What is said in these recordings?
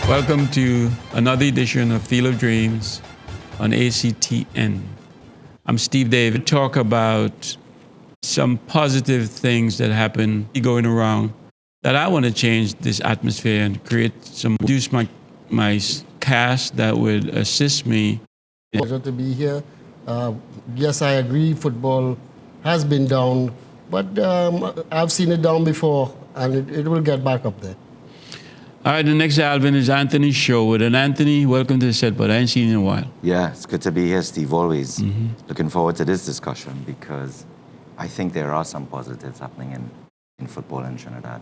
Welcome to another edition of Field of Dreams on ACTN. I'm Steve David. Talk about some positive things that happen going around that I want to change this atmosphere and reduce my cast that would assist me. Pleasure to be here. Yes, I agree, football has been down, but I've seen it down before, and it will get back up there. All right, the next Alvin is Anthony Sherwood. And Anthony, welcome to the set, but I ain't seen you in a while. Yeah, it's good to be here, Steve, always. Looking forward to this discussion because I think there are some positives happening in football in Trinidad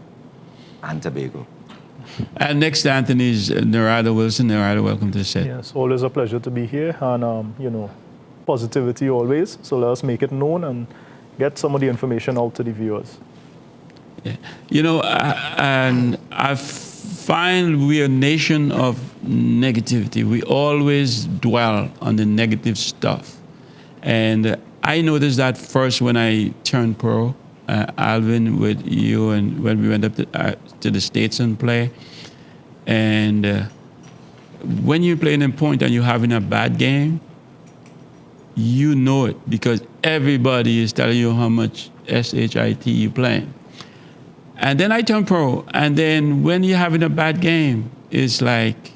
and Tobago. And next to Anthony is Narada Wilson. Narada, welcome to the set. Yes, always a pleasure to be here, and positivity always. So let us make it known and get some of the information out to the viewers. Yeah. I find we're a nation of negativity. We always dwell on the negative stuff. And I noticed that first when I turned pro, Alvin, with you, and when we went up to the States and play. And when you're playing in point and you're having a bad game, you know it because everybody is telling you how much shit you're playing. And then I turned pro, and then when you're having a bad game, it's like,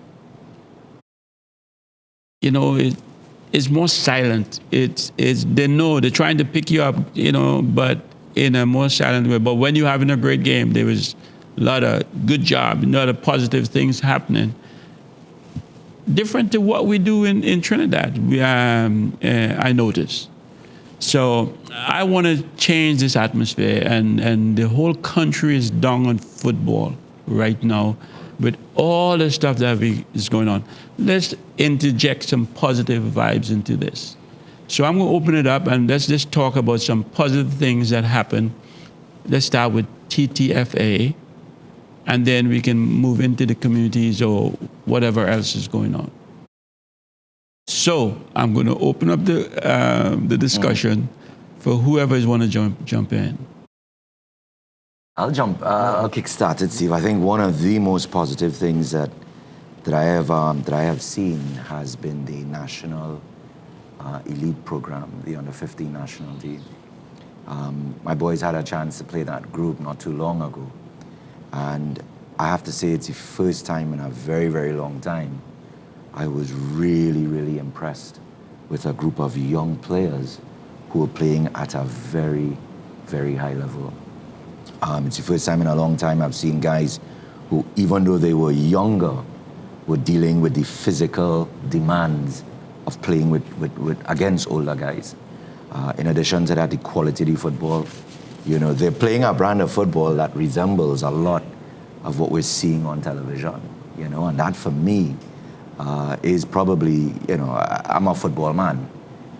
it's more silent. They know they're trying to pick you up, but in a more silent way. But when you're having a great game, there was a lot of good job, a lot of positive things happening. Different to what we do in Trinidad, I noticed. So I want to change this atmosphere, and the whole country is down on football right now with all the stuff that is going on. Let's interject some positive vibes into this. So I'm going to open it up, and let's just talk about some positive things that happen. Let's start with TTFA, and then we can move into the communities or whatever else is going on. So I'm going to open up the discussion for whoever is want to jump in. I'll kickstart it, Steve. I think one of the most positive things that I have seen has been the national elite program, the under-15 national team. My boys had a chance to play that group not too long ago, and I have to say it's the first time in a very, very long time I was really, really impressed with a group of young players who were playing at a very, very high level. It's the first time in a long time I've seen guys who, even though they were younger, were dealing with the physical demands of playing with against older guys. In addition to that, the quality of the football, they're playing a brand of football that resembles a lot of what we're seeing on television, and that for me, is probably, I'm a football man.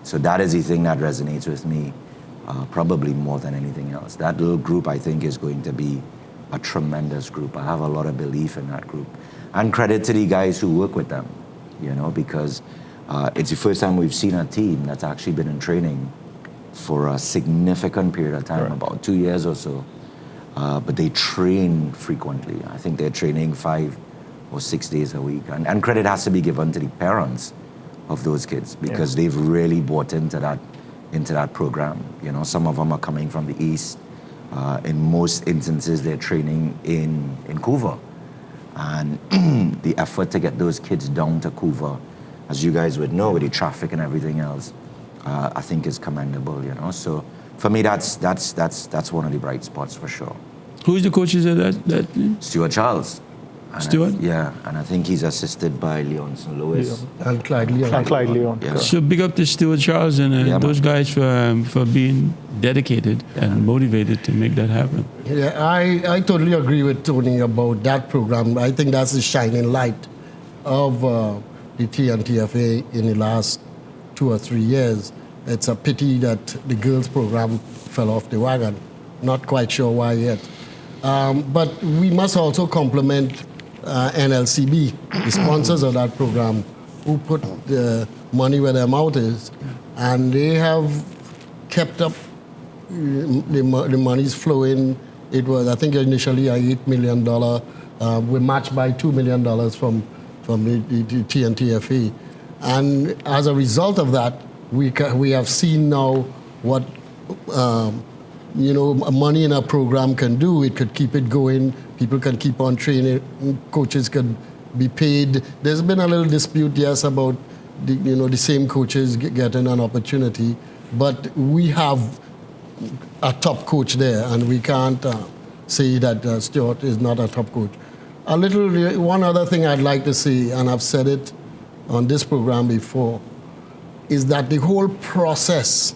So that is the thing that resonates with me probably more than anything else. That little group, I think, is going to be a tremendous group. I have a lot of belief in that group. And credit to the guys who work with them, because it's the first time we've seen a team that's actually been in training for a significant period of time, about 2 years or so. But they train frequently. I think they're training 5 or 6 days a week. And credit has to be given to the parents of those kids because they've really bought into that program. Some of them are coming from the East. In most instances, they're training in Couva. And the effort to get those kids down to Couva, as you guys would know, with the traffic and everything else, I think is commendable, So for me, that's one of the bright spots for sure. Who's the coaches of that? Stuart Charles. Stuart? And I think he's assisted by Leonson Lewis. And Clyde Leon. Yeah. So big up to Stuart Charles and those guys for being dedicated and motivated to make that happen. Yeah, I totally agree with Tony about that program. I think that's the shining light of the TNTFA in the last 2 or 3 years. It's a pity that the girls program fell off the wagon. Not quite sure why yet. But we must also compliment NLCB, the sponsors of that program, who put the money where their mouth is, and they have kept up the money's flowing. It was, I think, initially a $8 million. We matched by $2 million from from the TNTFA. And as a result of that, we have seen now what money in a program can do. It could keep it going. People can keep on training. Coaches could be paid. There's been a little dispute, yes, about the same coaches getting an opportunity, but we have a top coach there, and we can't say that Stuart is not a top coach. One other thing I'd like to say, and I've said it on this program before, is that the whole process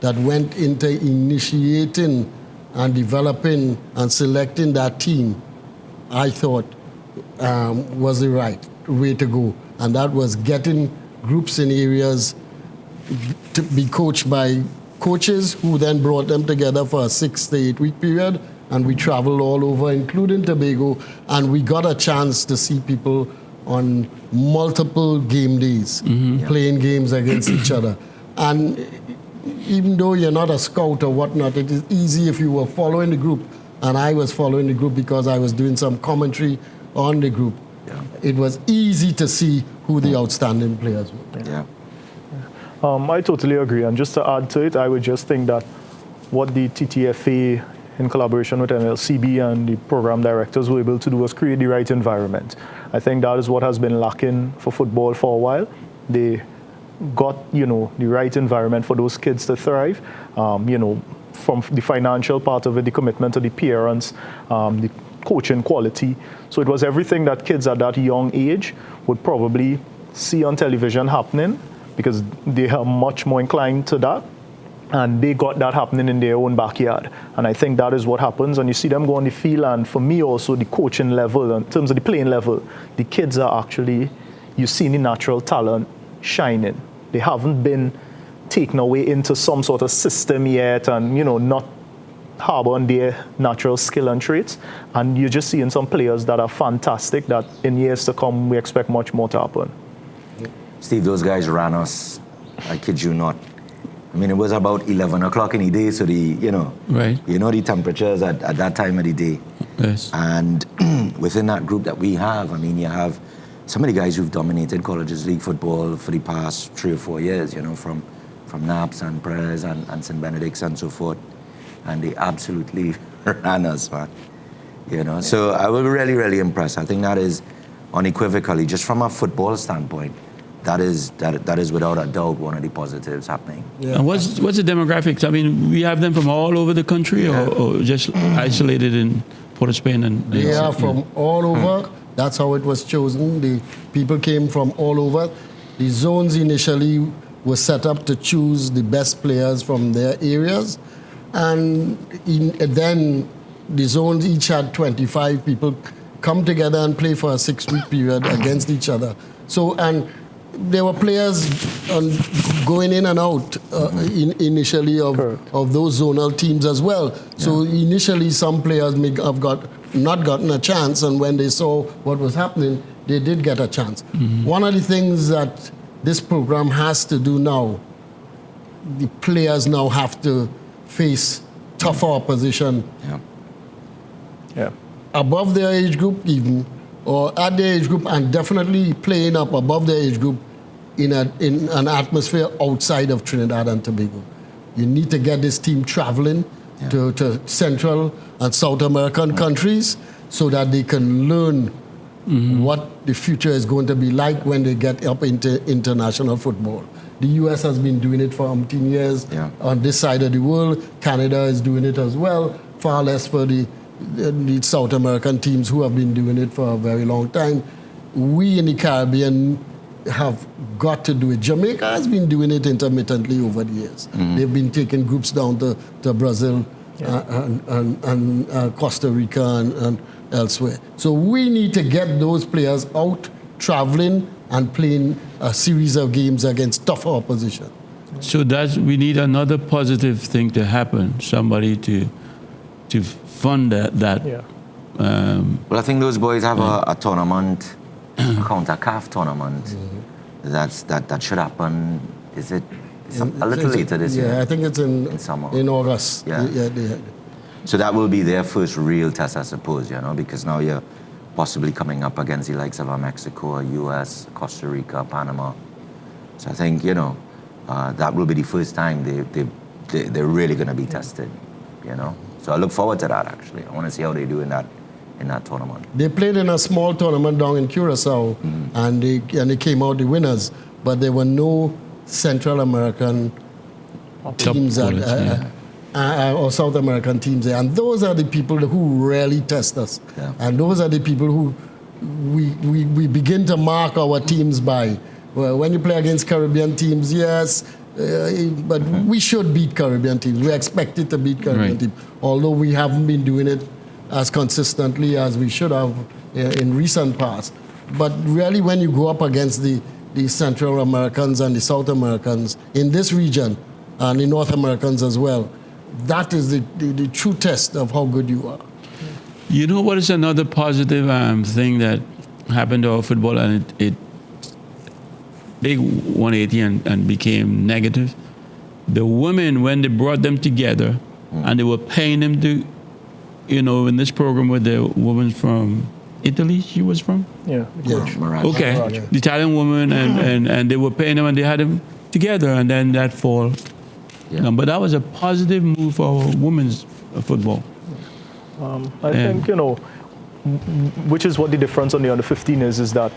that went into initiating and developing and selecting that team, I thought was the right way to go. And that was getting groups in areas to be coached by coaches who then brought them together for a 6 to 8 week period. And we traveled all over, including Tobago, and we got a chance to see people on multiple game days, playing games against each other. And even though you're not a scout or whatnot, it is easy if you were following the group, and I was following the group because I was doing some commentary on the group. Yeah. It was easy to see who the outstanding players were. Yeah. I totally agree. And just to add to it, I would just think that what the TTFA, in collaboration with NLCB and the program directors, were able to do was create the right environment. I think that is what has been lacking for football for a while. They got, the right environment for those kids to thrive. From the financial part of it, the commitment to the parents, the coaching quality. So it was everything that kids at that young age would probably see on television happening, because they are much more inclined to that. And they got that happening in their own backyard. And I think that is what happens. And you see them go on the field, and for me also, the coaching level, in terms of the playing level, the kids are actually, you see the natural talent shining. They haven't been taken away into some sort of system yet and, not harbor on their natural skill and traits. And you're just seeing some players that are fantastic, that in years to come, we expect much more to happen. Steve, those guys ran us, I kid you not. I mean, it was about 11 o'clock in the day, so right. The temperatures at that time of the day. Yes. And within that group that we have, I mean, you have some of the guys who've dominated Colleges League football for the past 3 or 4 years, from Naps and Prez and St. Benedict's and so forth. And they absolutely ran us, man. So I was really, really impressed. I think that is unequivocally, just from a football standpoint, that is without a doubt one of the positives happening. Yeah. And what's the demographics? I mean, we have them from all over the country, or just isolated in Port of Spain? They are from all over. That's how it was chosen. The people came from all over. The zones initially were set up to choose the best players from their areas. And then the zones each had 25 people come together and play for a 6-week period against each other. So, and there were players going in and out initially of those zonal teams as well. So initially some players may have not gotten a chance, and when they saw what was happening, they did get a chance. One of the things that this program has to do now, the players now have to face tougher opposition above their age group even, or at their age group, and definitely playing up above their age group in an atmosphere outside of Trinidad and Tobago. You need to get this team traveling to Central and South American countries so that they can learn what the future is going to be like when they get up into international football. The US has been doing it for umpteen years on this side of the world. Canada is doing it as well, far less for the South American teams who have been doing it for a very long time. We in the Caribbean have got to do it. Jamaica has been doing it intermittently over the years. They've been taking groups down to Brazil and Costa Rica and elsewhere. So we need to get those players out, traveling and playing a series of games against tougher opposition. So we need another positive thing to happen, somebody to fund that. Yeah. Well, I think those boys have a tournament, a CONCACAF tournament. That should happen. Is it a little later this year? Yeah, I think it's in summer. In August. Yeah. So that will be their first real test, I suppose, because now you're possibly coming up against the likes of Mexico, US, Costa Rica, Panama. So I think, that will be the first time they're really going to be tested, So I look forward to that, actually. I want to see how they do in that tournament. They played in a small tournament down in Curacao, and they came out the winners. But there were no Central American teams or South American teams there. And those are the people who really test us. Yeah. And those are the people who we begin to mark our teams by. Well, when you play against Caribbean teams, yes, but we should beat Caribbean teams. We're expected to beat Caribbean teams, although we haven't been doing it as consistently as we should have in recent past. But really, when you go up against the Central Americans and the South Americans in this region, and the North Americans as well, that is the true test of how good you are. You know what is another positive thing that happened to our football, and it big 180 and became negative? The women, when they brought them together and they were paying them to, in this program with the woman from Italy, she was from? Yeah. Mirage. Okay, Mirage. the Italian woman, and they were paying them and they had them together, and then that fall. Yeah. But that was a positive move for our women's football. I think, which is what the difference on the under 15 is that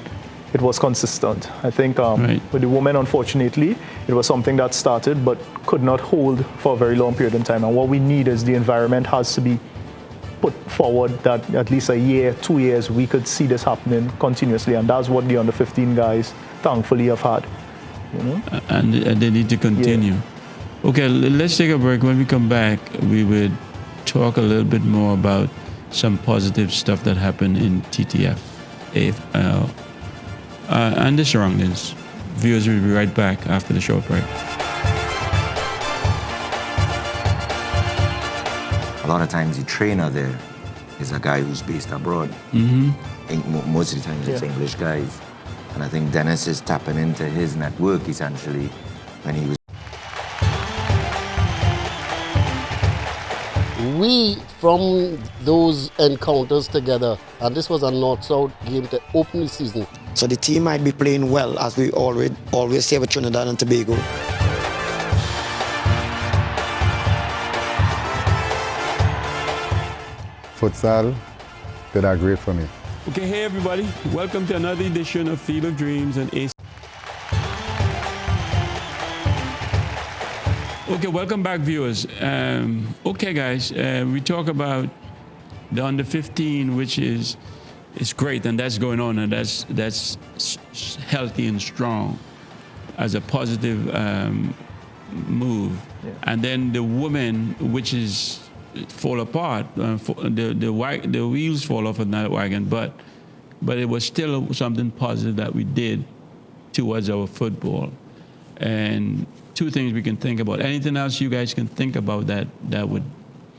it was consistent. I think with the women, unfortunately, it was something that started but could not hold for a very long period of time. And what we need is the environment has to be put forward that at least a year, 2 years, we could see this happening continuously. And that's what the under 15 guys thankfully have had. And they need to continue. Yeah. Okay, let's take a break. When we come back, we would talk a little bit more about some positive stuff that happened in TTF and the surroundings. Viewers will be right back after the short break. A lot of times the trainer there is a guy who's based abroad. Most of the times it's English guys. And I think Dennis is tapping into his network essentially when he was. We, from those encounters together, and this was a North-South game to open the season. So the team might be playing well, as we always say with Trinidad and Tobago. Futsal did that great for me. Okay, hey everybody. Welcome to another edition of Field of Dreams and Ace. Okay, welcome back, viewers. Okay, guys, we talk about the under 15, which is great, and that's going on, and that's healthy and strong as a positive move. Yeah. And then the women, which is fall apart, the wheels fall off of that wagon, but it was still something positive that we did towards our football. And two things we can think about. Anything else you guys can think about that would?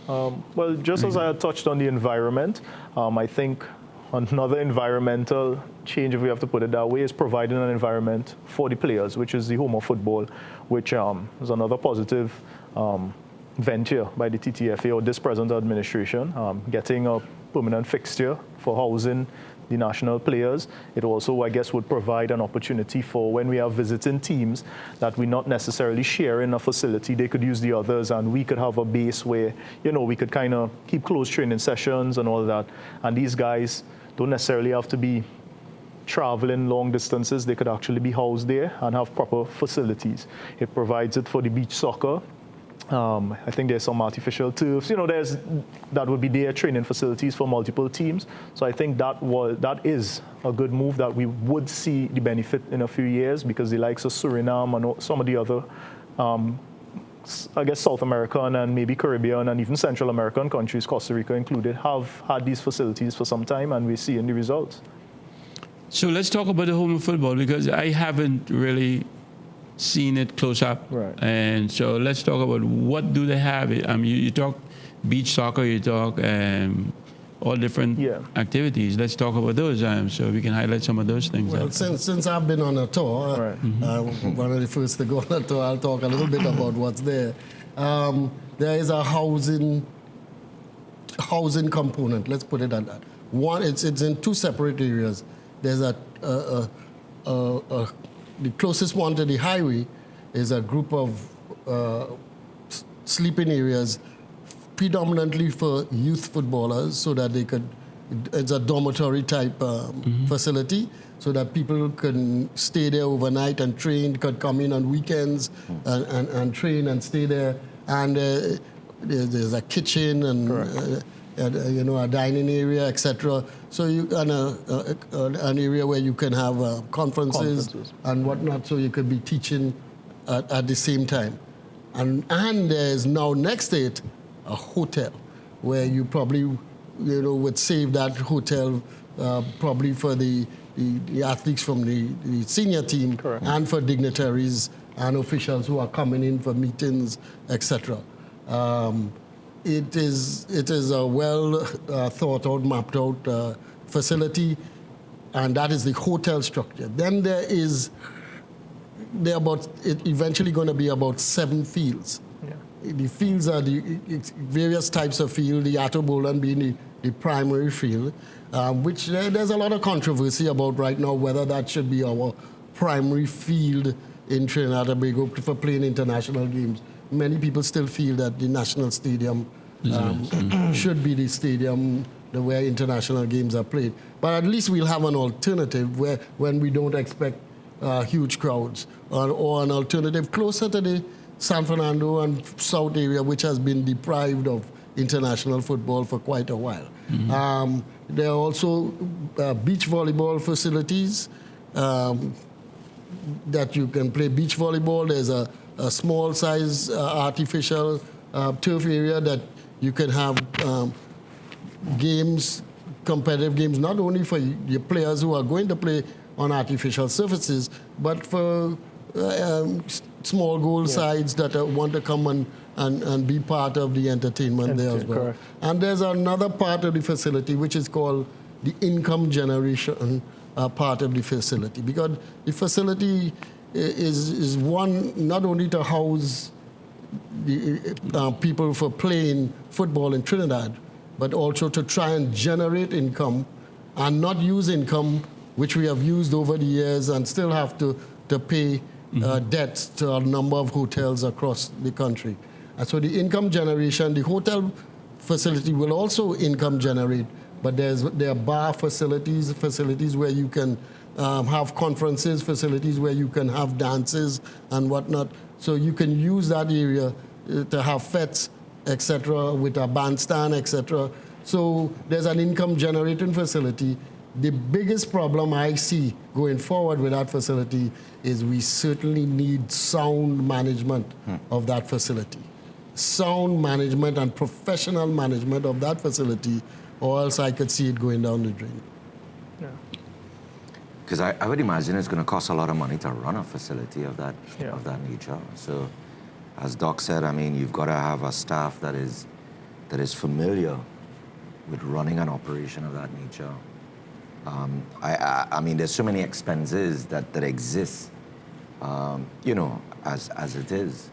Well, just as I had touched on the environment, I think another environmental change, if we have to put it that way, is providing an environment for the players, which is the home of football, which is another positive venture by the TTFA or this present administration, getting a permanent fixture for housing the national players. It also, I guess, would provide an opportunity for when we have visiting teams that we're not necessarily sharing a facility, they could use the others, and we could have a base where, we could kind of keep close training sessions and all that. And these guys don't necessarily have to be traveling long distances. They could actually be housed there and have proper facilities. It provides it for the beach soccer. I think there's some artificial turfs. That would be their training facilities for multiple teams. So I think that is a good move that we would see the benefit in a few years, because the likes of Suriname and some of the other, I guess, South American and maybe Caribbean and even Central American countries, Costa Rica included, have had these facilities for some time, and we're seeing the results. So let's talk about the home of football, because I haven't really seen it close up. Right. And so let's talk about what do they have. You talk beach soccer, you talk all different activities. Let's talk about those so we can highlight some of those things. Well, since I've been on a tour, one of the first to go on a tour, I'll talk a little bit about what's there. There is a housing component, let's put it at that. One, it's in two separate areas. There's the closest one to the highway is a group of sleeping areas predominantly for youth footballers so that they could, it's a dormitory type facility so that people can stay there overnight and train, could come in on weekends and train and stay there. And there's a kitchen and a dining area, etc. So you and an area where you can have conferences and whatnot. So you could be teaching at the same time. And there's now next to it a hotel where you probably would save that hotel probably for the athletes from the senior team and for dignitaries and officials who are coming in for meetings, etc. It is a well thought out, mapped out facility, and that is the hotel structure. Then there is eventually going to be about 7 fields. Yeah. The fields are it's various types of field, the Atto Boland being the primary field, which there's a lot of controversy about right now whether that should be our primary field in Trinidad and Tobago for playing international games. Many people still feel that the national stadium should be the stadium where international games are played. But at least we'll have an alternative when we don't expect huge crowds, or an alternative closer to the San Fernando and South area, which has been deprived of international football for quite a while. There are also beach volleyball facilities that you can play beach volleyball. There's a small size artificial turf area that you can have games, competitive games, not only for your players who are going to play on artificial surfaces, but for small goal sides that want to come and be part of the entertainment there as well. Correct. And there's another part of the facility which is called the income generation part of the facility, because the facility is one not only to house the people for playing football in Trinidad, but also to try and generate income and not use income which we have used over the years and still have to pay debts to a number of hotels across the country. And so the income generation, the hotel facility will also income generate, but there are bar facilities where you can have conferences, facilities where you can have dances and whatnot. So you can use that area to have fetes, etc., with a bandstand, etc. So there's an income generating facility. The biggest problem I see going forward with that facility is we certainly need sound management of that facility. Sound management and professional management of that facility, or else I could see it going down the drain. Because I would imagine it's going to cost a lot of money to run a facility of that nature. So, as Doc said, I mean, you've got to have a staff that is familiar with running an operation of that nature. I mean, there's so many expenses that exist, as it is.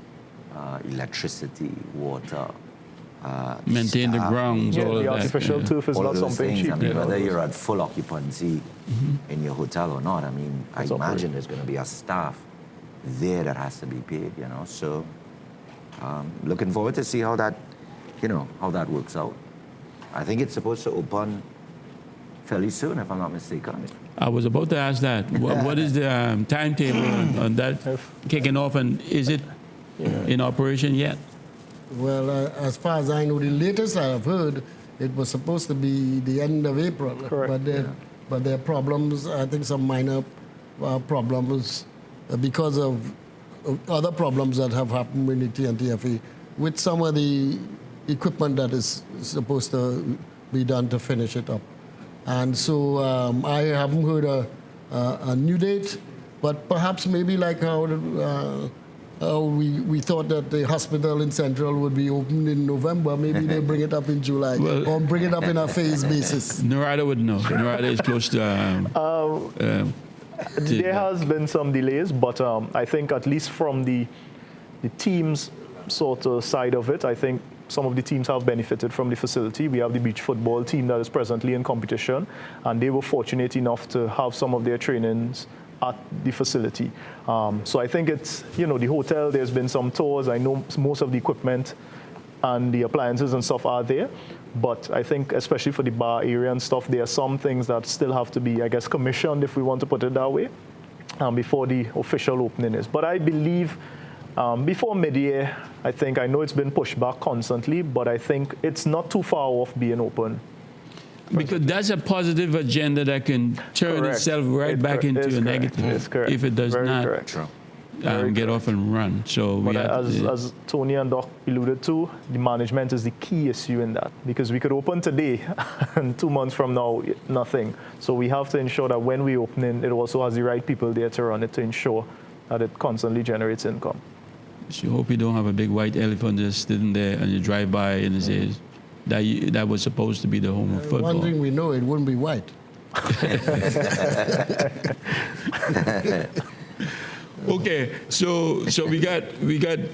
Electricity, water, maintain the staff, grounds, all of the that. artificial turf is all not of those something things. cheap. I mean, whether you're at full occupancy in your hotel or not, I mean, I It's imagine operating. there's going to be a staff there that has to be paid, So, looking forward to see how that works out. I think it's supposed to open fairly soon, if I'm not mistaken. I was about to ask that. What is the timetable on that kicking off, and is it in operation yet? Well, as far as I know, the latest I have heard, it was supposed to be the end of April. Correct. But there are problems, I think some minor problems because of other problems that have happened with the TNTFA with some of the equipment that is supposed to be done to finish it up. And so I haven't heard a new date, but perhaps maybe like how we thought that the hospital in Central would be open in November, maybe they bring it up in July, or bring it up in a phase basis. Narada would know. Narada is close to... There has been some delays, but I think at least from the team's sort of side of it, I think some of the teams have benefited from the facility. We have the beach football team that is presently in competition, and they were fortunate enough to have some of their trainings at the facility. So I think it's, the hotel, there's been some tours. I know most of the equipment and the appliances and stuff are there. But I think especially for the bar area and stuff, there are some things that still have to be, I guess, commissioned, if we want to put it that way, before the official opening is. But I believe before mid-year, I know it's been pushed back constantly, but I think it's not too far off being open. Because that's a positive agenda that can turn Correct. itself right back into a negative It's correct. if it does Very not correct. True. get off and run. So But we have to- as Tony and Doc alluded to, the management is the key issue in that, because we could open today and 2 months from now, nothing. So we have to ensure that when we open it, it also has the right people there to run it, to ensure that it constantly generates income. So hope you don't have a big white elephant just sitting there and you drive by and it says that was supposed to be the home of football. One thing we know, it wouldn't be white. Okay, so we got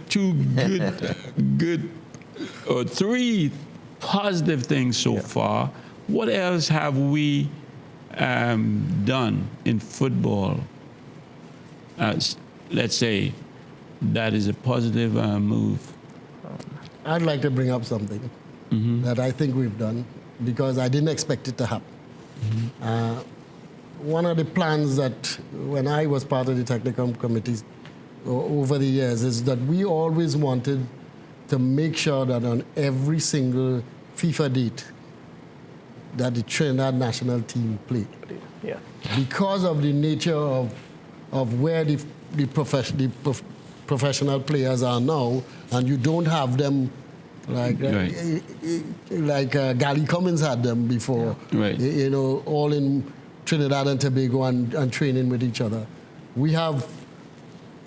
two good or three positive things so far. What else have we done in football? Let's say that is a positive move. I'd like to bring up something that I think we've done because I didn't expect it to happen. One of the plans that when I was part of the technical committees over the years is that we always wanted to make sure that on every single FIFA date that the Trinidad national team played. Yeah. Because of the nature of where the professional players are now, and you don't have them like Gally Cummins had them before, Right. all in Trinidad and Tobago and training with each other. We have,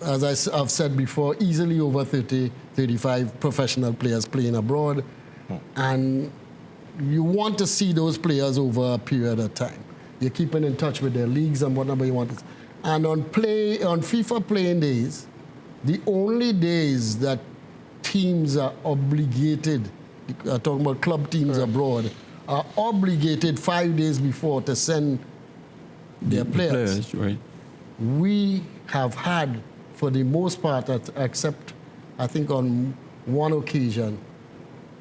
as I've said before, easily over 30, 35 professional players playing abroad, and you want to see those players over a period of time. You're keeping in touch with their leagues and whatever you want. And on FIFA playing days, the only days that teams are obligated, talking about club teams abroad, are obligated 5 days before to send their players. Right. We have had, for the most part, except I think on one occasion,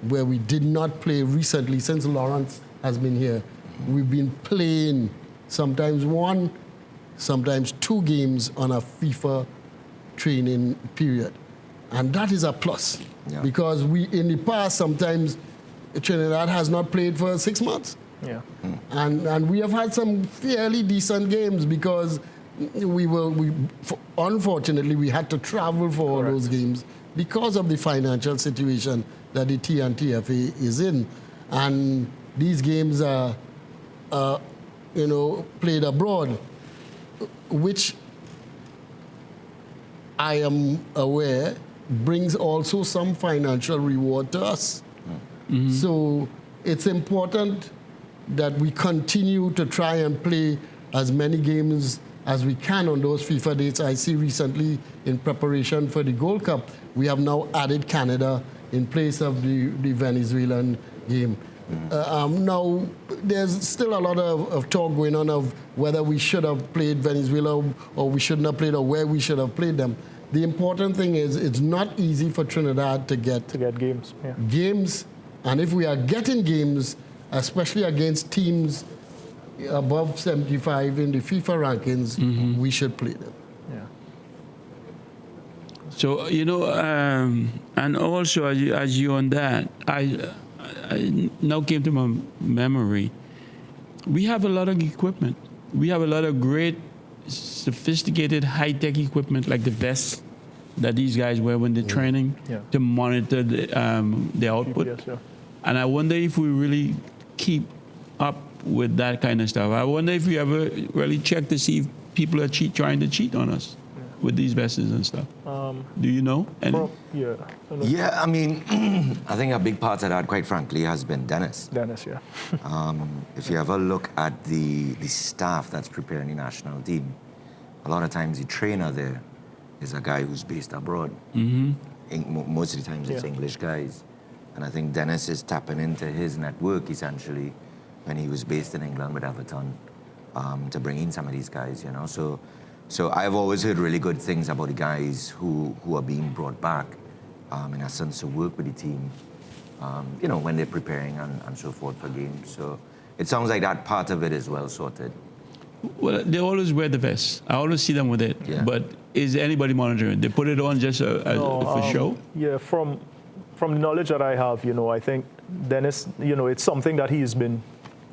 where we did not play recently, since Lawrence has been here, we've been playing sometimes one, sometimes two games on a FIFA training period. And that is a plus. Yeah. Because in the past, sometimes Trinidad has not played for 6 months. Yeah. And we have had some fairly decent games because unfortunately, we had to travel for all those games because of the financial situation that the TNTFA is in. And these games are, played abroad, which I am aware brings also some financial reward to us. So it's important that we continue to try and play as many games as we can on those FIFA dates. I see recently in preparation for the Gold Cup, we have now added Canada in place of the Venezuelan game. Now, there's still a lot of talk going on of whether we should have played Venezuela or we shouldn't have played, or where we should have played them. The important thing is it's not easy for Trinidad to get games. Yeah. games, and if we are getting games, especially against teams above 75 in the FIFA rankings, we should play them. Yeah. So and also as you on that, I now came to my memory. We have a lot of equipment. We have a lot of great, sophisticated, high-tech equipment like the vests that these guys wear when they're training to monitor the output. GPS, yeah. And I wonder if we really keep up with that kind of stuff. I wonder if we ever really check to see if people are trying to cheat on us with these vests and stuff. Do you know? Yeah, I mean, I think a big part of that, quite frankly, has been Dennis. Dennis, yeah. If you ever look at the staff that's preparing the national team, a lot of times the trainer there is a guy who's based abroad. Most of the times it's English guys. And I think Dennis is tapping into his network, essentially, when he was based in England with Everton, to bring in some of these guys, you know. So I've always heard really good things about the guys who are being brought back, in essence, to work with the team, you know, when they're preparing and so forth for games. So it sounds like that part of it is well sorted. Well, they always wear the vest. I always see them with it. Yeah. But is anybody monitoring? They put it on just for show? Yeah, from the knowledge that I have, you know, I think Dennis, you know, it's something that he's been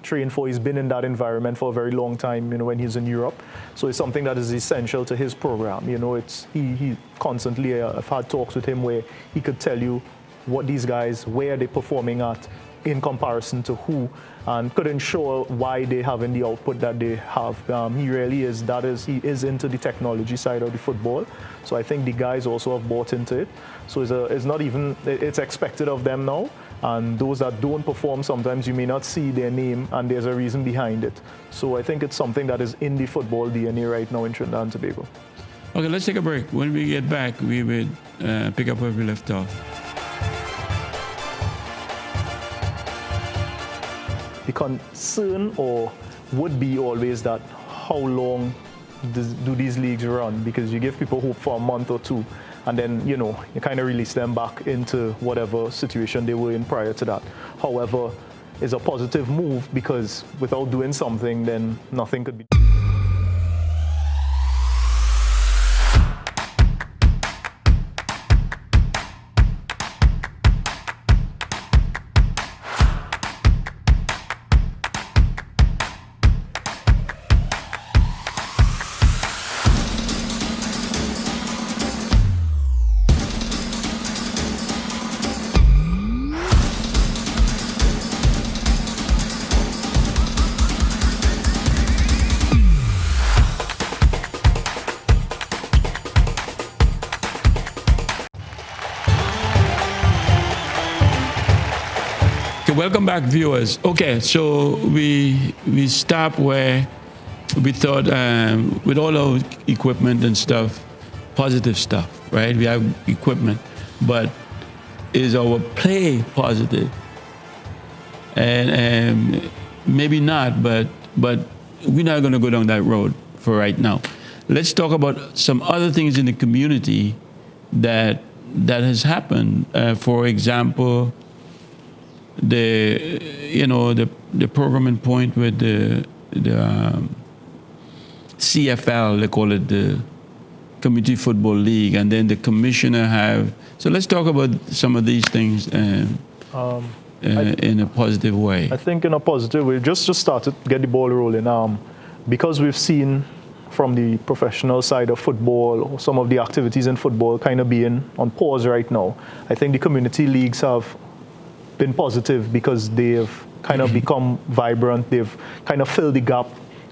trained for. He's been in that environment for a very long time, you know, when he's in Europe. So it's something that is essential to his program. You know, it's he constantly, I've had talks with him where he could tell you what these guys, where they're performing at in comparison to who, and could ensure why they having the output that they have. He really is, he is into the technology side of the football. So I think the guys also have bought into it. So it's not even, it's expected of them now. And those that don't perform, sometimes you may not see their name and there's a reason behind it. So I think it's something that is in the football DNA right now in Trinidad and Tobago. Okay, let's take a break. When we get back, we will pick up where we left off. The concern or would be always that how long do these leagues run? Because you give people hope for a month or two, and then, you know, you kind of release them back into whatever situation they were in prior to that. However, it's a positive move because without doing something, then nothing could be done. Welcome back, viewers. Okay, so we stopped where we thought with all our equipment and stuff, positive stuff, right? We have equipment, but is our play positive? And maybe not, but we're not going to go down that road for right now. Let's talk about some other things in the community that has happened. For example, the programming point with the CFL, they call it the Community Football League, and then the commissioner have. So let's talk about some of these things in a positive way. I think in a positive way, just started to get the ball rolling. Because we've seen from the professional side of football, or some of the activities in football kind of being on pause right now. I think the community leagues have been positive because they've kind of become vibrant. They've kind of filled the gap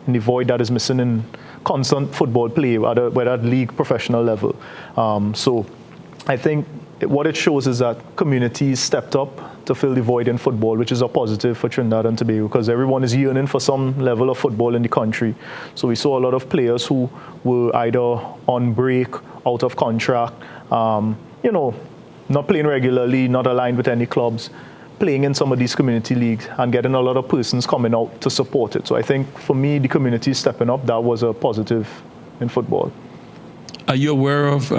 in the void that is missing in constant football play, whether at league, professional level. So I think what it shows is that communities stepped up to fill the void in football, which is a positive for Trinidad and Tobago because everyone is yearning for some level of football in the country. So we saw a lot of players who were either on break, out of contract, you know, not playing regularly, not aligned with any clubs, playing in some of these community leagues and getting a lot of persons coming out to support it. So I think for me, the community stepping up, that was a positive in football. Are you aware of?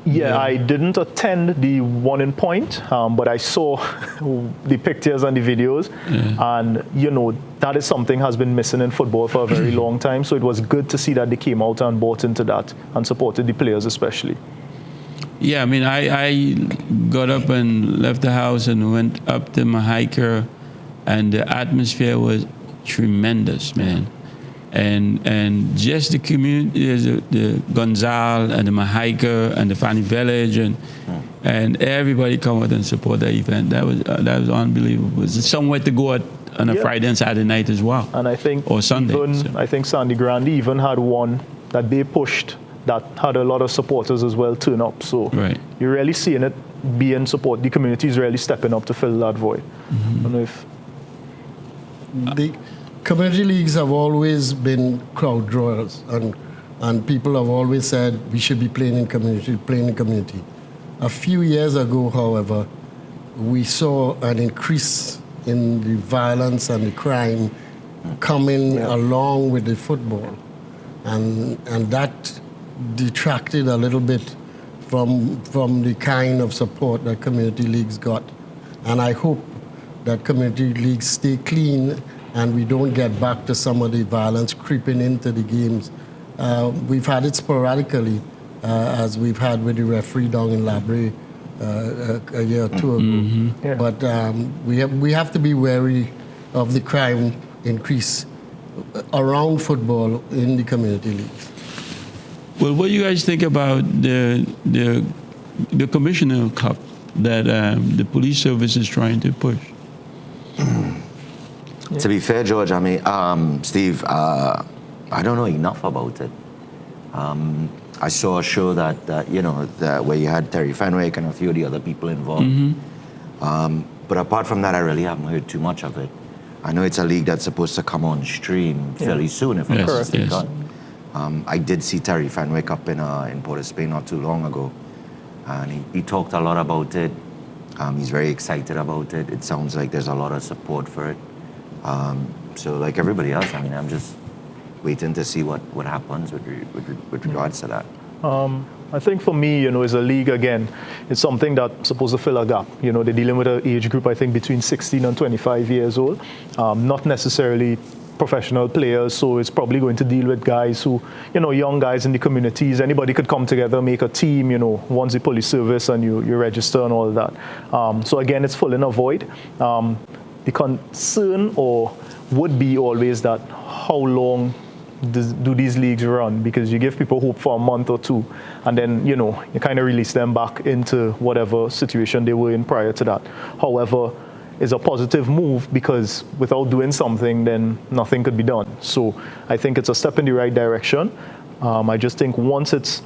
Yeah, I didn't attend the one in Point, but I saw the pictures and the videos, and you know that is something has been missing in football for a very long time. So it was good to see that they came out and bought into that and supported the players especially. Yeah, I mean, I got up and left the house and went up to Mahiker, and the atmosphere was tremendous, man. And just the community, the Gonzal and the Mahiker and the Fanny Village, and everybody come out and support the event. That was unbelievable. It's somewhere to go on a Friday and Saturday night as well. And I think or Sunday. I think Sandy Grande even had one that they pushed that had a lot of supporters as well turn up. So you're really seeing it being support. The community is really stepping up to fill that void. I don't know if the community leagues have always been crowd drawers, and people have always said we should be playing in community. A few years ago, however, we saw an increase in the violence and the crime coming along with the football. And that detracted a little bit from the kind of support that community leagues got. And I hope that community leagues stay clean and we don't get back to some of the violence creeping into the games. We've had it sporadically, as we've had with the referee down in Labre a year or two ago. Yeah. But we have to be wary of the crime increase around football in the community leagues. Well, what do you guys think about the Commissioner Cup that the police service is trying to push? To be fair, George, I mean, Steve, I don't know enough about it. I saw a show that where you had Terry Fenwick and a few of the other people involved. But apart from that, I really haven't heard too much of it. I know it's a league that's supposed to come on stream fairly soon, if I'm not mistaken. I did see Terry Fenwick up in Port of Spain not too long ago, and he talked a lot about it. He's very excited about it. It sounds like there's a lot of support for it. So like everybody else, I mean, I'm just waiting to see what happens with regards to that. I think for me, as a league, again, it's something that's supposed to fill a gap. They're dealing with an age group, I think, between 16 and 25 years old. Not necessarily professional players, so it's probably going to deal with guys who, young guys in the communities. Anybody could come together, make a team, once the police service and you register and all of that. So again, it's filling a void. The concern would be always that how long do these leagues run? Because you give people hope for a month or two, and then you kind of release them back into whatever situation they were in prior to that. However, it's a positive move because without doing something, then nothing could be done. So I think it's a step in the right direction. I just think once it's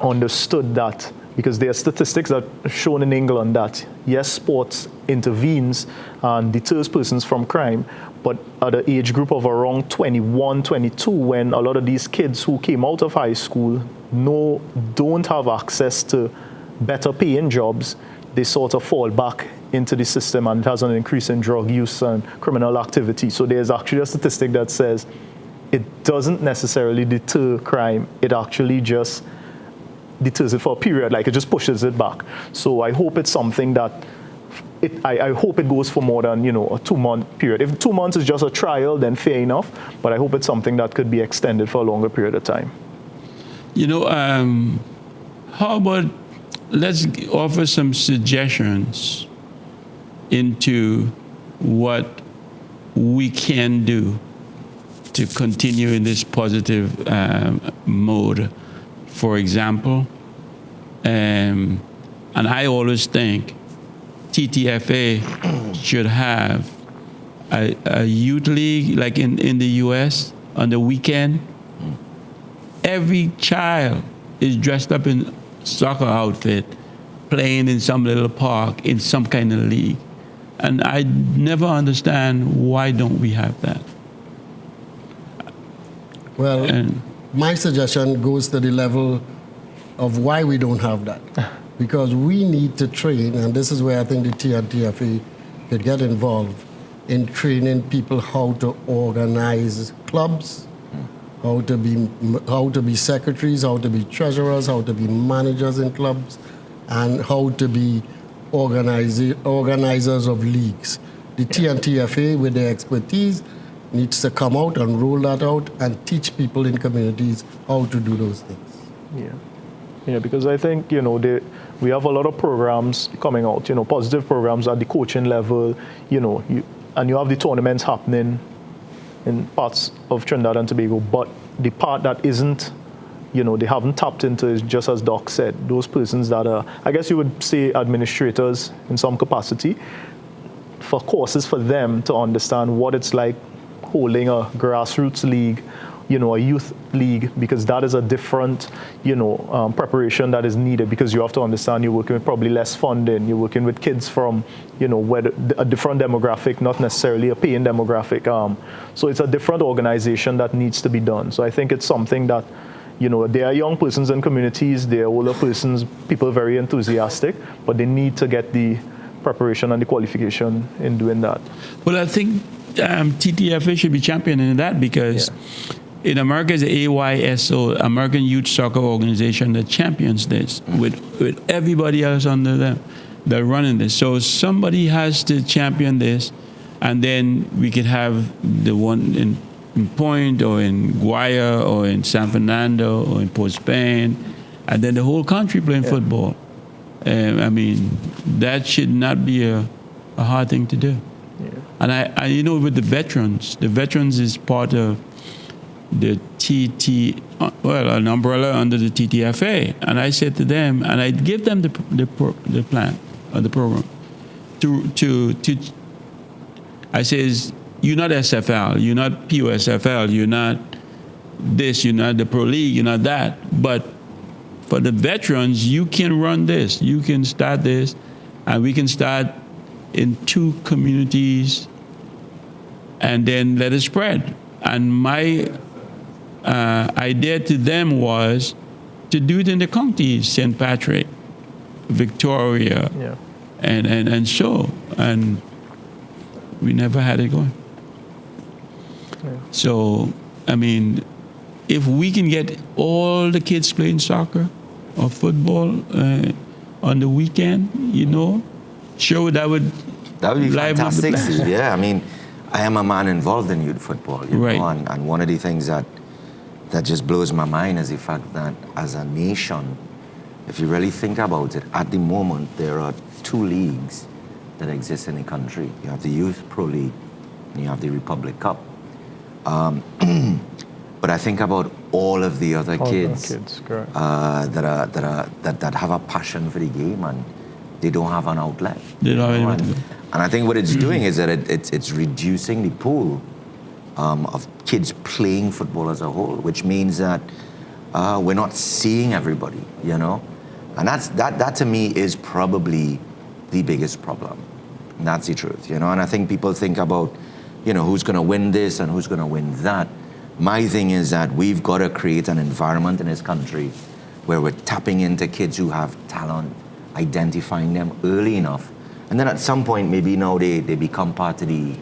understood that, because there are statistics that are shown in England that yes, sports intervenes and deters persons from crime, but at the age group of around 21, 22, when a lot of these kids who came out of high school don't have access to better paying jobs, they sort of fall back into the system, and it has an increase in drug use and criminal activity. So there's actually a statistic that says it doesn't necessarily deter crime, it actually just deters it for a period, like it just pushes it back. So I hope it's something that I hope it goes for more than a 2-month period. If 2 months is just a trial, then fair enough. But I hope it's something that could be extended for a longer period of time. How about let's offer some suggestions into what we can do to continue in this positive mode. For example, and I always think TTFA should have a youth league like in the US on the weekend. Every child is dressed up in soccer outfit, playing in some little park in some kind of league. And I never understand why don't we have that. Well, my suggestion goes to the level of why we don't have that. Because we need to train, and this is where I think the TNTFA could get involved in training people how to organize clubs, how to be secretaries, how to be treasurers, how to be managers in clubs, and how to be organizers of leagues. The TNTFA, with their expertise, needs to come out and roll that out and teach people in communities how to do those things. Yeah, because I think, we have a lot of programs coming out, positive programs at the coaching level, and you have the tournaments happening in parts of Trinidad and Tobago, but the part that isn't, they haven't tapped into is just as Doc said, those persons that are, I guess you would say administrators in some capacity, for courses for them to understand what it's like holding a grassroots league, a youth league, because that is a different, preparation that is needed, because you have to understand you're working with probably less funding, you're working with kids from, where a different demographic, not necessarily a paying demographic. So it's a different organization that needs to be done. So I think it's something that, there are young persons in communities, there are older persons, people very enthusiastic, but they need to get the preparation and the qualification in doing that. Well, I think TTFA should be championing that because in America, it's the AYSO, American Youth Soccer Organization, that champions this with everybody else under them. They're running this. So somebody has to champion this, and then we could have the one in Point or in Guaya or in San Fernando or in Port Spain, and then the whole country playing football. I mean, that should not be a hard thing to do. Yeah. And I you know, with the veterans is part of the an umbrella under the TTFA. And I said to them, and I give them the plan or the program to I says, you're not SFL, you're not POSFL, you're not this, you're not the Pro League, you're not that, but for the veterans, you can run this, you can start this, and we can start in 2 communities and then let it spread. And my idea to them was to do it in the counties, St. Patrick, Victoria, and so, and we never had it going. So, I mean, if we can get all the kids playing soccer or football on the weekend, you know, sure, that would be liven up the fantastic, place. Steve. Yeah, I mean, I am a man involved in youth football, you Right. know, and one of the things that just blows my mind is the fact that as a nation, if you really think about it, at the moment, there are 2 leagues that exist in the country. You have the Youth Pro League, and you have the Republic Cup. But I think about all of the other kids that have a passion for the game, and they don't have an outlet. And I think what it's doing is that it's reducing the pool of kids playing football as a whole, which means that we're not seeing everybody, you know? And that to me is probably the biggest problem. And that's the truth, you know? And I think people think about, you know, who's gonna win this and who's gonna win that. My thing is that we've got to create an environment in this country where we're tapping into kids who have talent, identifying them early enough. And then at some point, maybe now they become part of the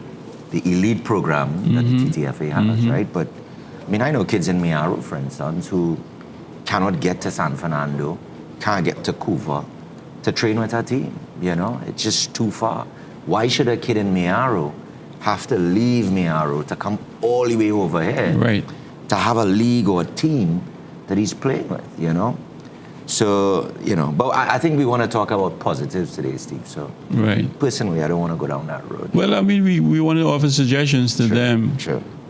elite program that the TTFA has, right? But I mean, I know kids in Miaro, for instance, who cannot get to San Fernando, can't get to Couva to train with our team, you know? It's just too far. Why should a kid in Miaro have to leave Miaro to come all the way over here to have a league or a team that he's playing with, you know? So, you know, but I think we want to talk about positives today, Steve. So, personally, I don't want to go down that road. Well, I mean, we want to offer suggestions to them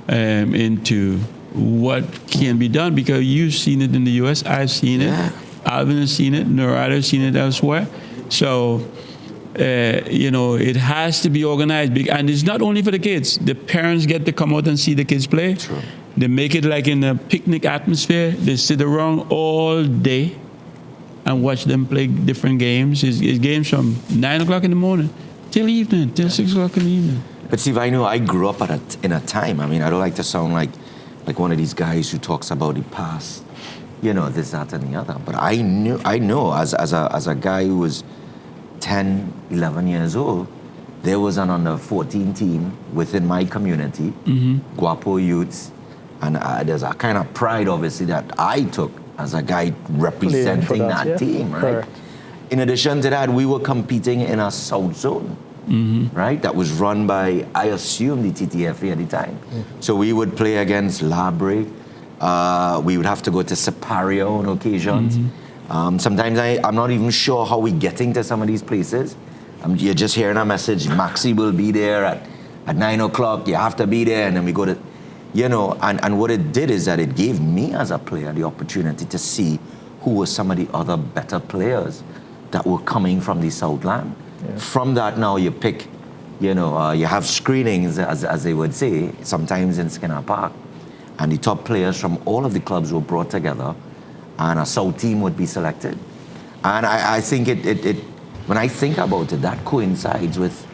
into what can be done, because you've seen it in the U.S., I've seen it, Alvin has seen it, Norado has seen it elsewhere. So, you know, it has to be organized. And it's not only for the kids. The parents get to come out and see the kids play. True. They make it like in a picnic atmosphere. They sit around all day and watch them play different games. It's games from 9 o'clock in the morning till evening, till 6 o'clock in the evening. But Steve, I know I grew up in a time, I mean, I don't like to sound like one of these guys who talks about the past, you know, this, that, and the other. But I know as a guy who was 10, 11 years old, there was an under 14 team within my community, Guapo Youths, and there's a kind of pride, obviously, that I took as a guy representing that team, right? Correct. In addition to that, we were competing in a South Zone, right? That was run by, I assume, the TTFA at the time. So we would play against Labre. We would have to go to Siparia on occasions. Sometimes I'm not even sure how we're getting to some of these places. You're just hearing a message, Maxi will be there at 9 o'clock, you have to be there, and then we go to, you know, and what it did is that it gave me as a player the opportunity to see who were some of the other better players that were coming from the Southland. From that now you pick, you know, you have screenings, as they would say, sometimes in Skinner Park, and the top players from all of the clubs were brought together, and a South team would be selected. And I think it when I think about it, that coincides with,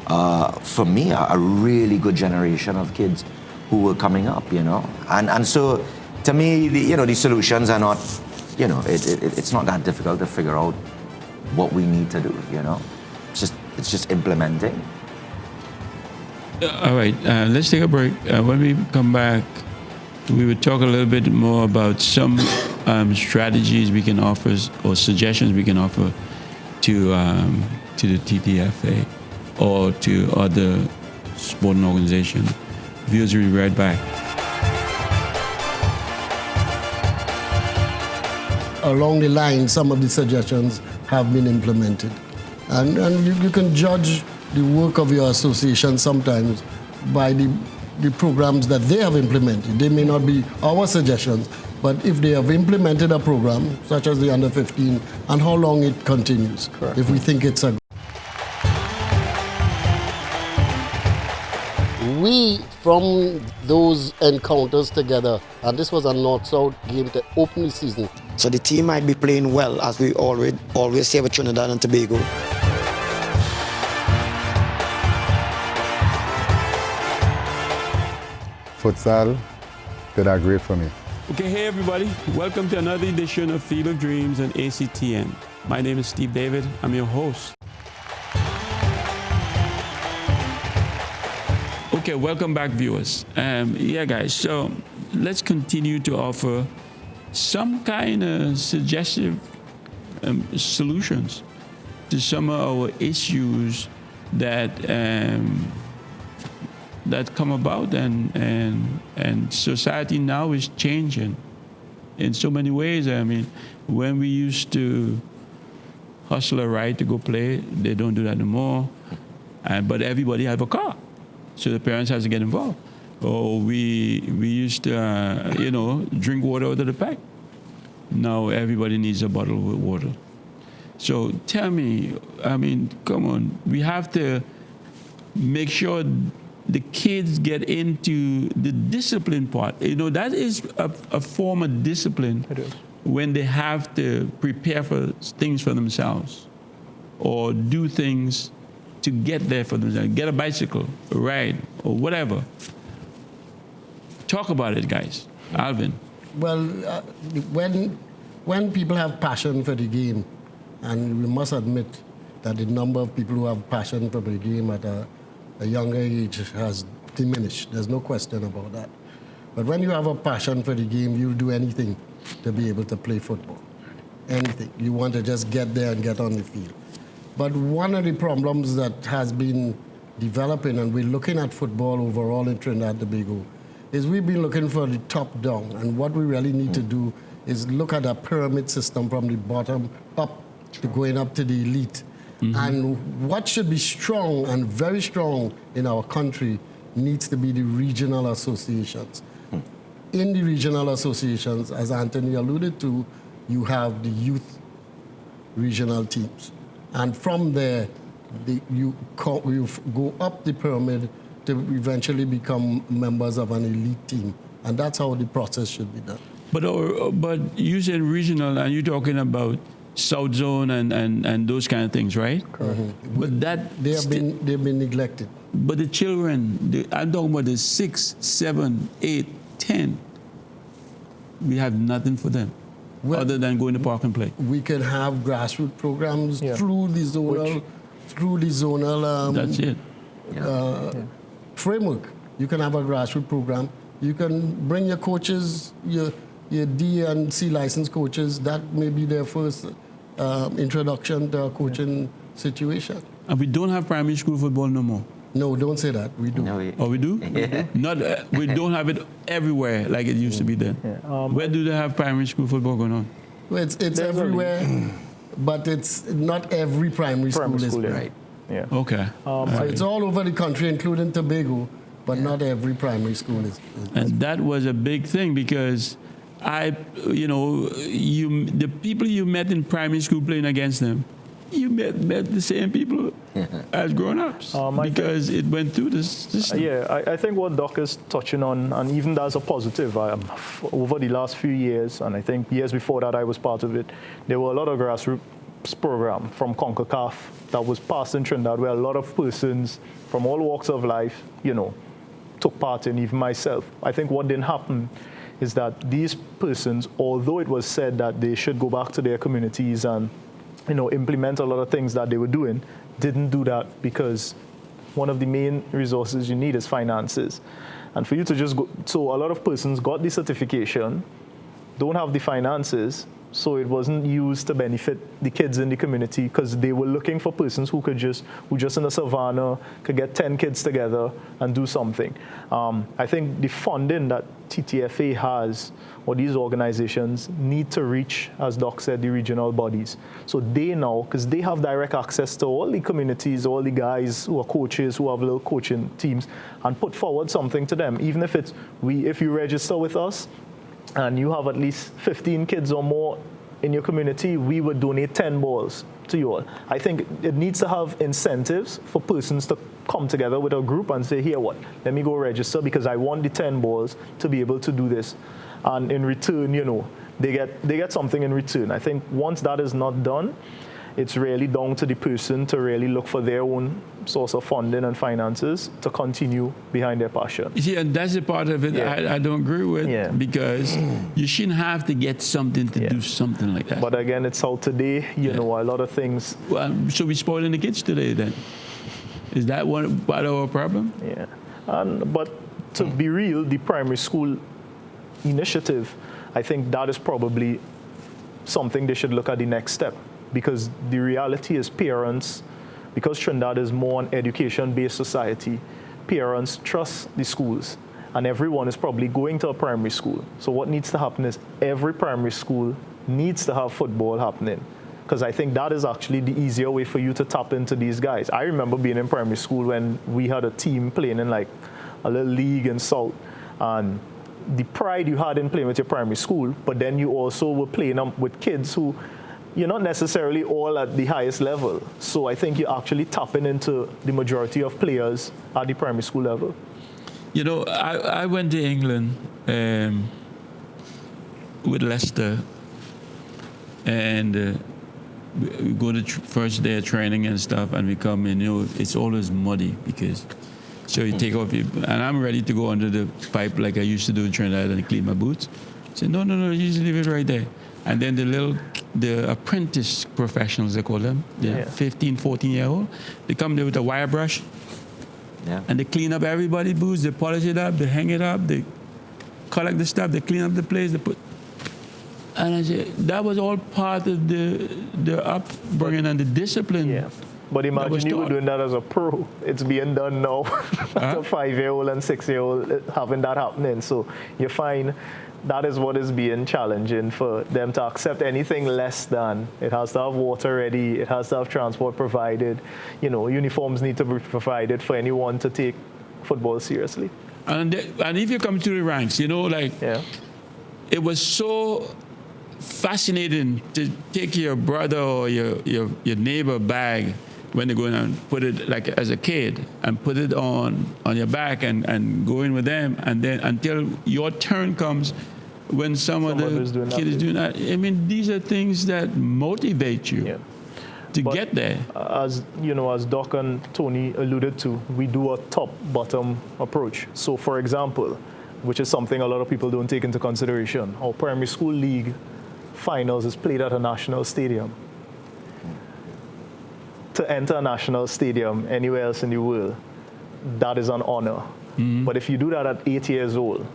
for me, a really good generation of kids who were coming up, you know. And so, to me, the solutions are not, you know, it's not that difficult to figure out what we need to do, you know. Just it's just implementing. All right, let's take a break. When we come back, we will talk a little bit more about some strategies we can offer or suggestions we can offer to the TTFA or to other sporting organizations. Viewers, will be right back. Along the line, some of the suggestions have been implemented. And you can judge the work of your association sometimes by the programs that they have implemented. They may not be our suggestions, but if they have implemented a program, such as the Under 15, and how long it continues, Correct. if we think it's a... We, from those encounters together, and this was a North-South game to open the season. So the team might be playing well, as we always say with Trinidad and Tobago. Futsal did that great for me. Okay, hey everybody. Welcome to another edition of Field of Dreams on ACTN. My name is Steve David. I'm your host. Okay, welcome back, viewers. Yeah, guys, so let's continue to offer some kind of suggestive solutions to some of our issues that that come about, and society now is changing in so many ways. I mean, when we used to hustle a ride to go play, they don't do that anymore. But everybody have a car, so the parents have to get involved. Or we used to drink water out of the pipe. Now everybody needs a bottle of water. So tell me, I mean, come on, we have to make sure the kids get into the discipline part. You know, that is a form of discipline. It is. When they have to prepare for things for themselves or do things to get there for themselves, get a bicycle, a ride, or whatever. Talk about it, guys. Alvin. Well, when people have passion for the game, and we must admit that the number of people who have passion for the game at a younger age has diminished. There's no question about that. But when you have a passion for the game, you'll do anything to be able to play football. Anything. You want to just get there and get on the field. But one of the problems that has been developing, and we're looking at football overall in Trinidad and Tobago, is we've been looking for the top down. And what we really need to do is look at a pyramid system from the bottom up to going up to the elite. Mm-hmm. And what should be strong and very strong in our country needs to be the regional associations. In the regional associations, as Anthony alluded to, you have the youth regional teams. And from there, you go up the pyramid to eventually become members of an elite team. And that's how the process should be done. But you said regional, and you're talking about South Zone and those kind of things, right? Correct. Mm-hmm. But they've been neglected. But the children, I'm talking about the 6, 7, 8, 10. We have nothing for them other than go in the park and play. We can have grassroots programs through the zonal. That's it. Framework. You can have a grassroots program. You can bring your coaches, your D and C licensed coaches. That may be their first introduction to a coaching situation. And we don't have primary school football no more. No, don't say that. We do. No, Oh, we do? Yeah. Not. We don't have it everywhere like it used to be then. Yeah. Where do they have primary school football going on? Well, it's everywhere, but it's not every primary school is yeah. right. Yeah. Okay. So it's all over the country, including Tobago, but not every primary school is. And that was a big thing because the people you met in primary school playing against them, you met the same people as grown-ups because it went through this system. I think what Doc is touching on, and even that's a positive, over the last few years, and I think years before that I was part of it, there were a lot of grassroots program from CONCACAF that was passed in Trinidad where a lot of persons from all walks of life, took part in, even myself. I think what didn't happen is that these persons, although it was said that they should go back to their communities and implement a lot of things that they were doing, didn't do that because one of the main resources you need is finances. And for you to just go, so a lot of persons got the certification, don't have the finances, so it wasn't used to benefit the kids in the community because they were looking for persons who just in the savannah could get 10 kids together and do something. I think the funding that TTFA has, or these organizations, need to reach, as Doc said, the regional bodies. So they now, because they have direct access to all the communities, all the guys who are coaches, who have little coaching teams, and put forward something to them. Even if it's, if you register with us, and you have at least 15 kids or more in your community, we would donate 10 balls to you all. I think it needs to have incentives for persons to come together with a group and say, here, what? Let me go register because I want the 10 balls to be able to do this. And in return, they get something in return. I think once that is not done, it's really down to the person to really look for their own source of funding and finances to continue behind their passion. Yeah, and that's the part of it I don't agree with because you shouldn't have to get something to do something like that. But again, it's how today, a lot of things. Well, so we're spoiling the kids today then. Is that one part of our problem? Yeah. But to be real, the primary school initiative, I think that is probably something they should look at the next step. Because the reality is parents, because Trinidad is more an education-based society, parents trust the schools, and everyone is probably going to a primary school. So what needs to happen is every primary school needs to have football happening, because I think that is actually the easier way for you to tap into these guys. I remember being in primary school when we had a team playing in like a little league in South, and the pride you had in playing with your primary school, but then you also were playing with kids who you're not necessarily all at the highest level. So I think you're actually tapping into the majority of players at the primary school level. I went to England with Leicester, and we go to first day of training and stuff, and we come in, it's always muddy because, so you take off and I'm ready to go under the pipe like I used to do in Trinidad and clean my boots. I said, no, you just leave it right there. And then the apprentice professionals, they call them, the 15, 14-year-old, they come there with a wire brush, and they clean up everybody's boots, they polish it up, they hang it up, they collect the stuff, they clean up the place, they put. And I said, that was all part of the upbringing and the discipline. Yeah. But imagine you were doing that as a pro. It's being done now. At a 5-year-old and 6-year-old having that happening. So you find that is what is being challenging for them to accept anything less than. It has to have water ready. It has to have transport provided. Uniforms need to be provided for anyone to take football seriously. And if you come to the ranks, it was so fascinating to take your brother or your neighbor bag when they go in and put it, like as a kid, and put it on your back and go in with them, and then until your turn comes when some of the kid is doing that. I mean, these are things that motivate you to get there. As Doc and Tony alluded to, we do a top-bottom approach. So, for example, which is something a lot of people don't take into consideration, our primary school league finals is played at a national stadium. To enter a national stadium anywhere else in the world, that is an honor. Mm-hmm. But if you do that at 8 years old,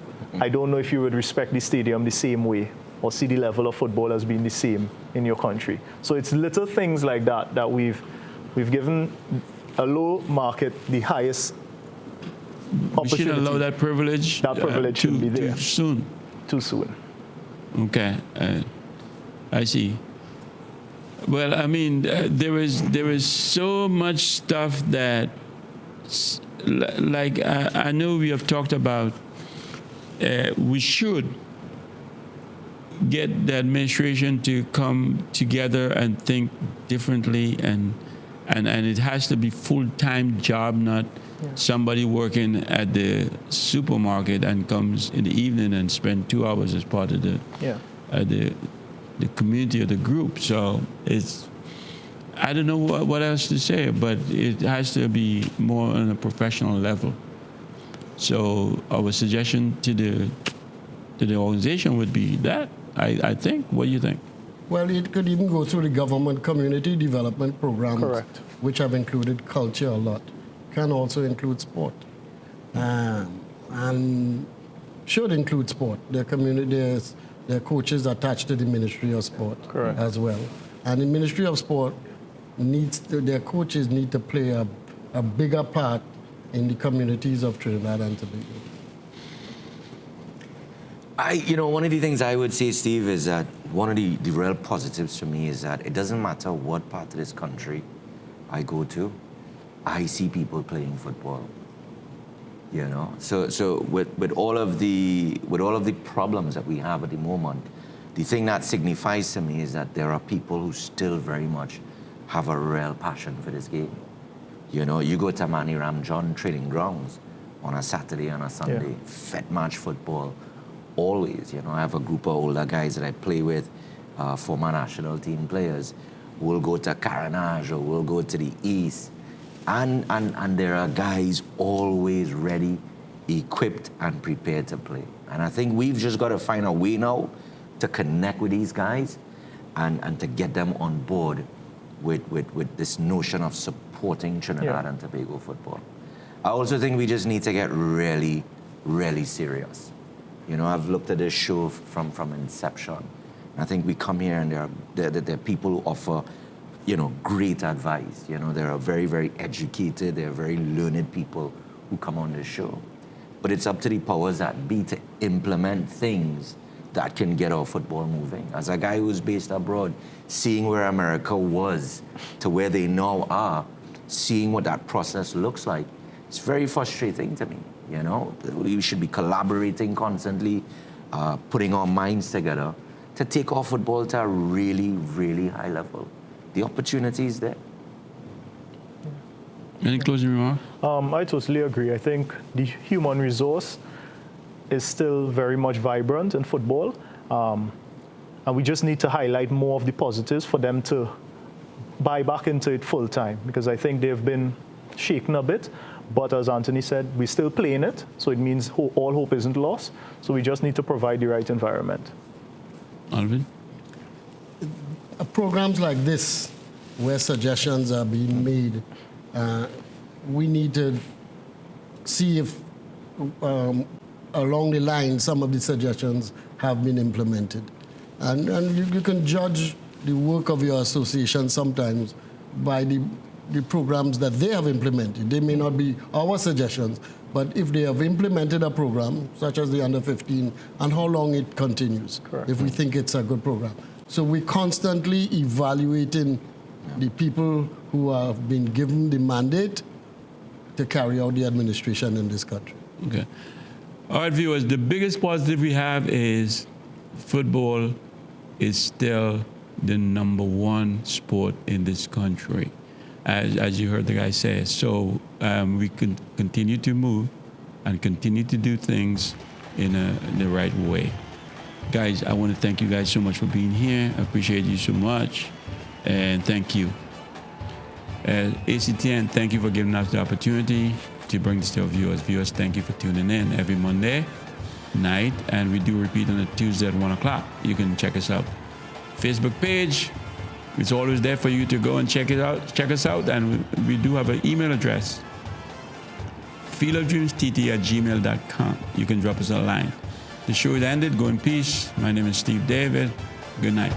I don't know if you would respect the stadium the same way or see the level of football as being the same in your country. So it's little things like that we've given a low market the highest opportunity. We shouldn't allow that privilege. That privilege should be there. Too soon. Okay, I see. Well, I mean, there is so much stuff that, like I know we have talked about. We should get the administration to come together and think differently, and it has to be full-time job, not somebody working at the supermarket and comes in the evening and spend 2 hours as part of the community or the group. So I don't know what else to say, but it has to be more on a professional level. So our suggestion to the organization would be that, I think. What do you think? Well, it could even go through the government community development programs. Correct. which have included culture a lot, can also include sport. And should include sport. Their community, their coaches attached to the Ministry of Sport Correct. as well. And the Ministry of Sport their coaches need to play a bigger part in the communities of Trinidad and Tobago. One of the things I would say, Steve, is that one of the real positives for me is that it doesn't matter what part of this country I go to, I see people playing football. So with all of the problems that we have at the moment, the thing that signifies to me is that there are people who still very much have a real passion for this game. You go to Manny Ramjohn training grounds on a Saturday and a Sunday, fet match football, always. I have a group of older guys that I play with, former national team players. We'll go to Carenage or we'll go to the East. And there are guys always ready, equipped, and prepared to play. And I think we've just got to find a way now to connect with these guys and to get them on board with this notion of supporting Trinidad and Tobago football. I also think we just need to get really, really serious. I've looked at this show from inception. I think we come here and there are people who offer great advice. There are very, very educated, they're very learned people who come on this show. But it's up to the powers that be to implement things that can get our football moving. As a guy who's based abroad, seeing where America was to where they now are, seeing what that process looks like, it's very frustrating to me. We should be collaborating constantly, putting our minds together to take our football to a really, really high level. The opportunity is there. Any closing remarks? I totally agree. I think the human resource is still very much vibrant in football. And we just need to highlight more of the positives for them to buy back into it full time, because I think they've been shaken a bit. But as Anthony said, we're still playing it, so it means all hope isn't lost. So we just need to provide the right environment. Alvin? Programs like this, where suggestions are being made, we need to see if along the line some of the suggestions have been implemented. And you can judge the work of your association sometimes by the programs that they have implemented. They may not be our suggestions, but if they have implemented a program, such as the Under 15, and how long it continues, Correct. if we think it's a good program. So we're constantly evaluating the people who have been given the mandate to carry out the administration in this country. Okay. All right, viewers, the biggest positive we have is football is still the #1 sport in this country, as you heard the guy say. So we can continue to move and continue to do things in the right way. Guys, I want to thank you guys so much for being here. I appreciate you so much, and thank you. ACTN, thank you for giving us the opportunity to bring this to our viewers. Viewers, thank you for tuning in every Monday night, and we do repeat on a Tuesday at 1 o'clock. You can check us out. Facebook page, it's always there for you to go and check us out, and we do have an email address, fieldofdreamstt@gmail.com. You can drop us a line. The show is ended. Go in peace. My name is Steve David. Good night.